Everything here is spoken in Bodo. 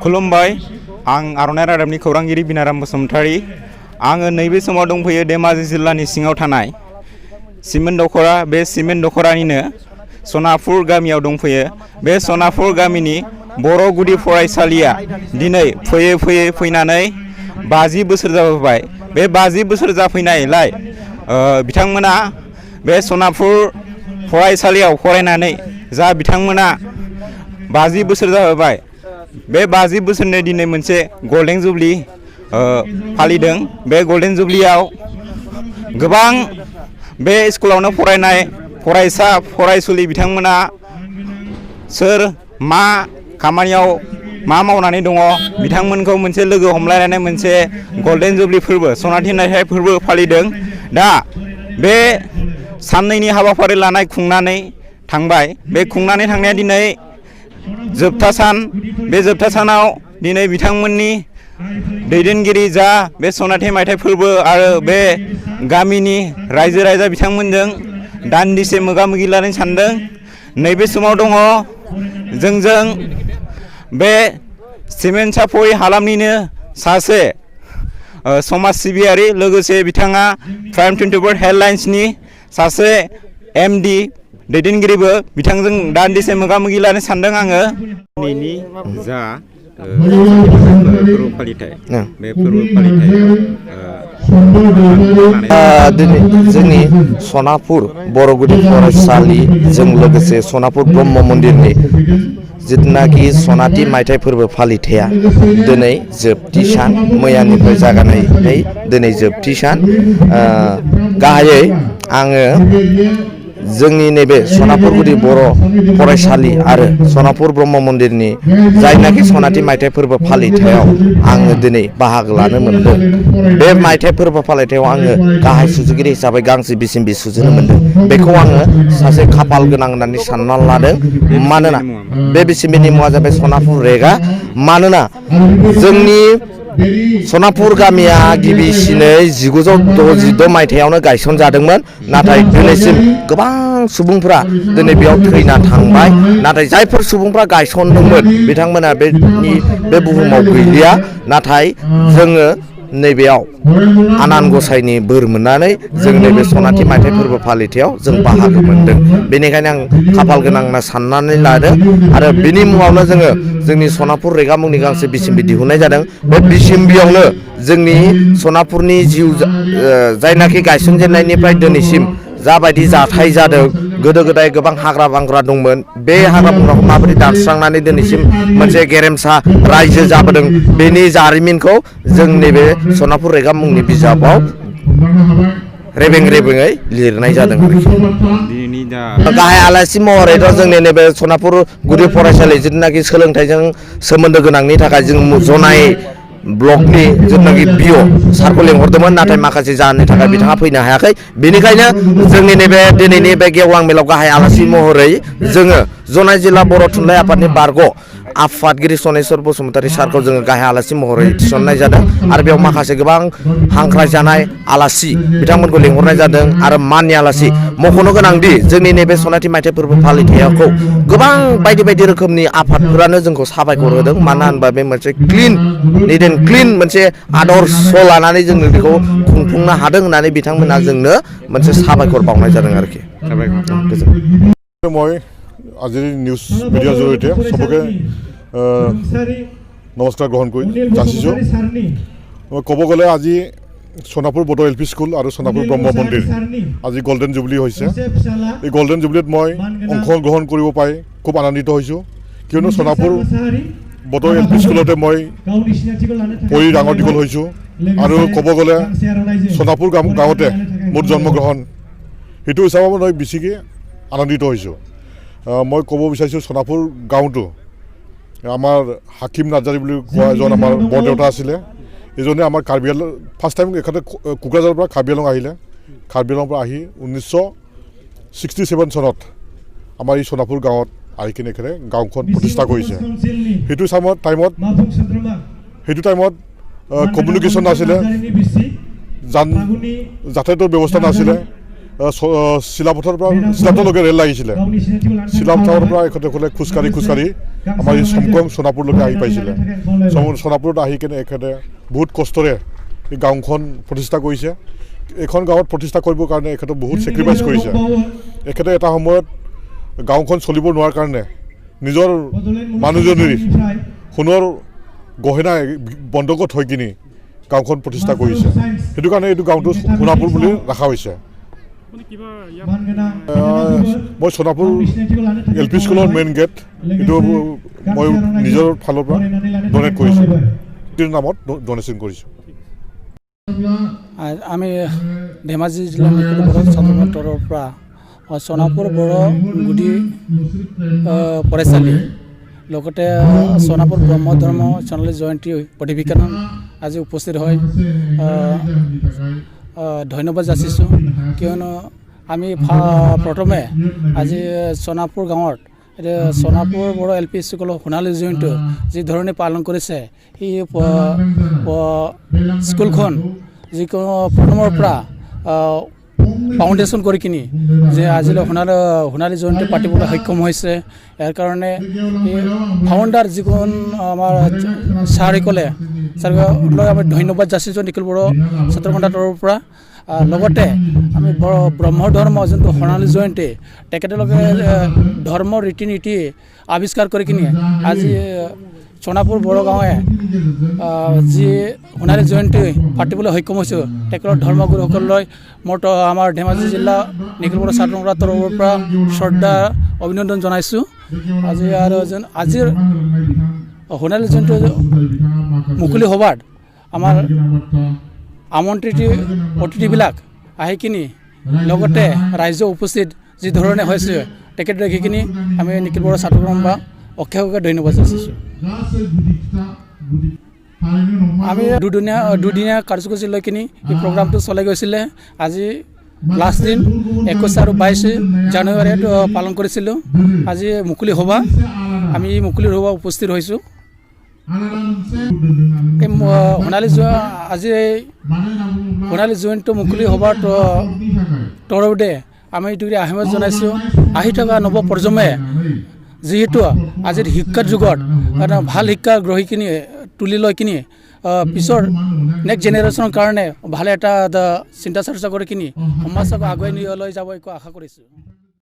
खुलुमबाय आं आर'नाइ रादाबनि खौरांगिरि बिनाराम बसुमतारी आङो नैबे समाव दंफैयो धेमाजि जिल्लानि सिङाव थानाय सिमेन्ट दख'रा बे सिमेन्ट दख'रानिनो सनापुर गामियाव दंफैयो बे सनापुर गामिनि बर' गुदि फरायसालिया दिनै फैयै फैनानै 50 बोसोर जाबोबाय बे 50 बोसोर जाफैनायलाय बिथांमोना बे सनापुर फरायसालियाव फरायनानै जा बिथांमोना 50 बोसोर जाबोबाय बे 50 बोसोरनि दिनै मोनसे गल्डेन जुबलि फालिदों बे गल्डेन जुबलियाव गोबां बे स्कुलावनो फरायनाय फरायसा फरायसुलि बिथांमोना सोर मा खामानियाव मा मावनानै दङ बिथांमोनखौ मोनसे लोगो हमलायनानै मोनसे गल्डेन जुबलि फोरबो सनाथि मायथाइ फोरबो फालिदों दा बे साननैनि हाबाफारि लानाय खुंनानै थांबाय बे खुंनानै थांनाया दिनै जोबथा सान बे जोबथा सानाव दिनै बिथांमोननि दैदेनगिरि जा बे सनाथि मायथाइ फोरबो आरो बे गामिनि रायजो राजा बिथांमोनजों दान्दिसे मोगा मोगि लानो सानदों नैबे समाव दङ जोंजों बे सिमेन्ट सापरि हालामनिनो सासे समाज सिबियारि लोगोसे बिथाङा प्राइम 24 हेडलाइन्सनि सासे MD दैदेनगिरिबो बिथांजों दान्दिसे मोगा मोगि लानो सानदों आङो दिनैनि जा फोरबो फालिथाय बे फोरबो फालिथायाव दिनै जोंनि सनापुर बर' गुदि फरायसालिजों लोगोसे सनापुर ब्रह्म मन्दिरनि जिथुनाखि सनाथि मायथाइ फोरबो फालिथाया दिनै जोबथि सान मैयानिफ्राय जागायनानै दिनै जोबथि सान गाहायै आङो जोंनि नैबे सनापुर गुदि बर' फरायसालि आरो सनापुर ब्रह्म मन्दिरनि जायनाखि सनाथि मायथाइ फोरबो फालिथायाव आङो दिनै बाहागो लानो मोनदों बे मायथाइ फोरबो फालिथायाव आङो गाहाय सुजुगिरि हिसाबै गांसे बिसिम्बि सुजुनो मोनदों बेखौ आङो सासे खाफाल गोनां होननानै सानना लादों मानोना बे बिसिम्बिनि मुङा जाबाय सनापुर रेगा मानोना जोंनि सनापुर गामिया गिबिसिनै 1966 मायथाइयावनो गायसनजादोंमोन नाथाय दिनैसिम गोबां सुबुंफ्रा दिनै बेयाव थैना थांबाय नाथाय जायफोर सुबुंफ्रा गायसनदोंमोन बिथांमोना बे बुहुमाव गैलिया नाथाय जोङो नैबेयाव आनान गसाइनि बोर मोननानै जों नैबे सनाथि मायथाइ फोरबो फालिथायाव जों बाहागो मोनदों बेनिखायनो आं खाफाल गोनां होनना साननानै लादों आरो बिनि मुङावनो जोङो जोंनि सनापुर रेगा मुंनि गांसे बिसिम्बि दिहुननाय जादों बे बिसिम्बियावनो जोंनि सनापुरनि जिउ जायनाखि गायसनजेननायनिफ्राय दिनैसिम जाबायदि जाथाय जादों गोदो गोदाय गोबां हाग्रा बंग्रा दंमोन बे हाग्रा बंग्राखौ माबोरै दानस्रांनानै दिनैसिम मोनसे गेरेमसा रायजो जाबोदों बेनि जारिमिनखौ जों नैबे सनापुर रेगा मुंनि बिजाबाव रेबेङै लिरनाय जादों गाहाय आलासि महरैथ' जोंनि नैबे सनापुर गुदि फरायसालि जिथुनाखि सोलोंथाइजों सोमोन्दो गोनांनि थाखाय जों जनाय ब्लकनि जिथुनाखि बिअ सारखौ लेंहरदोंमोन नाथाय माखासे जाहोननि थाखाय बिथाङा फैनो हायाखै बेनिखायनो जोंनि नैबे दिनैनि बे गेवलां मेलाव गाहाय आलासि महरै जोङो जनाय जिल्ला बर' थुनलाइ आफादनि बारग' आफादगिरि सनेस्वर बसुमतारी सारखौ जोङो गाहाय आलासि महरै थिसननाय जादों आरो बेयाव माखासे गोबां हांख्रायजानाय आलासि बिथांमोनखौ लेंहरनाय जादों आरो माननि आलासि मख'नो गोनांदि जोंनि नैबे सनाथि मायथाइ फोरबो फालिथायखौ गोबां बायदि रोखोमनि आफादफोरानो जोंखौ साबायखर होदों मानो होनबा बे मोनसे क्लिन मोनसे आदर्श लानानै जोङो बेखौ खुंफुंनो हादों होननानै बिथांमोना जोंनो मोनसे साबायखर बावनाय जादों आरोखि মই আজিৰ নিউজ মিডিয়াৰ জৰিয়তে সবকে নমস্কাৰ গ্ৰহণ কৰি যাচিছোঁ ক'ব গ'লে আজি সোনাপুৰ বড়ো LP স্কুল আৰু সোনাপুৰ ব্ৰহ্ম মন্দিৰ আজি গোল্ডেন জুবলি হৈছে এই গোল্ডেন জুবলিত মই অংশগ্ৰহণ কৰিব পাই খুব আনন্দিত হৈছোঁ কিয়নো সোনাপুৰ বড়ো LP স্কুলতে মই পঢ়ি ডাঙৰ দীঘল হৈছোঁ আৰু ক'ব গ'লে সোনাপুৰ গাঁৱতে মোৰ জন্মগ্ৰহণ সেইটো হিচাপত মই বেছিকৈ আনন্দিত হৈছোঁ মই ক'ব বিচাৰিছোঁ সোনাপুৰ গাঁৱটো আমাৰ হাকিম নাৰ্জাৰী বুলি কোৱা এজন আমাৰ বৰদেউতা আছিলে এজনে আমাৰ কাৰ্বি আংলং ফাৰ্ষ্ট টাইম এখানে কোকৰাঝাৰৰ পৰা কাৰ্বি আংলং আহিলে কাৰ্বি আংলঙৰ পৰা আহি 1967 চনত আমাৰ এই সোনাপুৰ গাঁৱত আহি কিনে এখানে গাঁওখন প্ৰতিষ্ঠা কৰিছে সেইটো টাইমত কমিউনিকেশ্যন নাছিলে যাতায়াতৰ ব্যৱস্থা নাছিলে চিলাপথাৰৰ পৰা চিলাপথাৰলৈকে ৰেল লাগিছিলে চিলাপথাৰৰ পৰা এখেতে খোজকাঢ়ি আমাৰ এই চমকং সোণাপুৰলৈকে আহি পাইছিলে সোণাপুৰত আহি কেনে এখেতে বহুত কষ্টৰে এই গাঁওখন প্ৰতিষ্ঠা কৰিছে এইখন গাঁৱত প্ৰতিষ্ঠা কৰিবৰ কাৰণে এখেতে বহুত চেক্ৰিফাইচ কৰিছে এখেতে এটা সময়ত গাঁওখন চলিব নোৱাৰাৰ কাৰণে নিজৰ মানুহজনীৰ সোণৰ গহনা বন্ধকত হৈ কিনি গাঁওখন প্ৰতিষ্ঠা কৰিছে সেইটো কাৰণে এইটো গাঁওটো সোণাপুৰ বুলি ৰখা হৈছে মই সোণাপুৰ LP স্কুলৰ মেইন গেট এইটো মই নিজৰ ফালৰ পৰা ডনেট কৰিছোঁ নামত ডনেশ্যন কৰিছোঁ আমি ধেমাজি জিলা ছাত্ৰৰ তৰফৰ পৰা সোণাপুৰ বৰগুদি পঢ়াশালী লগতে সোণাপুৰ ব্ৰহ্ম ধৰ্ম সোণালী জয়ন্তী অধিৱেশনত আজি উপস্থিত হয় ধন্যবাদ যাচিছোঁ কিয়নো আমি প্ৰথমে আজি সোণাপুৰ গাঁৱত সোণাপুৰ বড়ো LP স্কুলৰ সোণালী জয়ন্তী যি ধৰণে পালন কৰিছে সেই স্কুলখন যিকোনো প্ৰথমৰ পৰা ফাউণ্ডেশ্যন কৰি কিনি যে আজিলৈ সোণালী জয়ন্তী পাতিবলৈ সক্ষম হৈছে ইয়াৰ কাৰণে ফাউণ্ডাৰ যিখন আমাৰ ছাৰসকলে ছাৰক আমি ধন্যবাদ যাচিছোঁ নিখিল বড়ো ছাত্ৰ সন্থাৰ তৰফৰ পৰা লগতে আমি ব্ৰহ্ম ধৰ্ম যোনটো সোণালী জয়ন্তী তেখেতলোকে ধৰ্ম ৰীতি নীতি আৱিষ্কাৰ কৰি কিনি আজি সোণাপুৰ বড়ো গাঁৱে যি সোণালী জয়ন্তী পাতিবলৈ সক্ষম হৈছোঁ তেখেতৰ ধৰ্মগুৰুসকললৈ মোৰ আমাৰ ধেমাজি জিলা নিখিল বড়ো ছাত্ৰ সন্থাৰ তৰফৰ পৰা শ্ৰদ্ধা অভিনন্দন জনাইছোঁ আজি আৰু আজিৰ সোণালী জয়ন্তী মুকলি সভাত আমাৰ আমন্ত্ৰিত অতিথিবিলাক আহি কিনি লগতে ৰাইজ উপস্থিত যি ধৰণে হৈছে তেখেত দেখি কিনি আমি নিখিল বড়ো ছাত্ৰ সন্থা অশেষ ধন্যবাদ যাচিছোঁ আমি দুদিনীয়া কাৰ্যসূচী লৈ কিনি এই প্ৰগ্ৰামটো চলাই গৈছিলে আজি লাষ্ট দিন 21 আৰু 22 জানুৱাৰীত পালন কৰিছিলোঁ আজি মুকলি সভা আমি এই মুকলি সভা উপস্থিত হৈছোঁ আজি সোণালী জয়ন্তী মুকলি সভাৰ তৰফতে আমি এইটো আহ্বান জনাইছোঁ আহি থকা নৱপ্ৰজন্মে যিহেতু আজিৰ শিক্ষাৰ যুগত এটা ভাল শিক্ষা গ্ৰহী কিনি তুলি লৈ কিনি পিছৰ নেক্সট জেনেৰেশ্যনৰ কাৰণে ভাল এটা চিন্তা চৰ্চা কৰি কিনি সমাজক আগুৱাই লৈ যাব আশা কৰিছোঁ।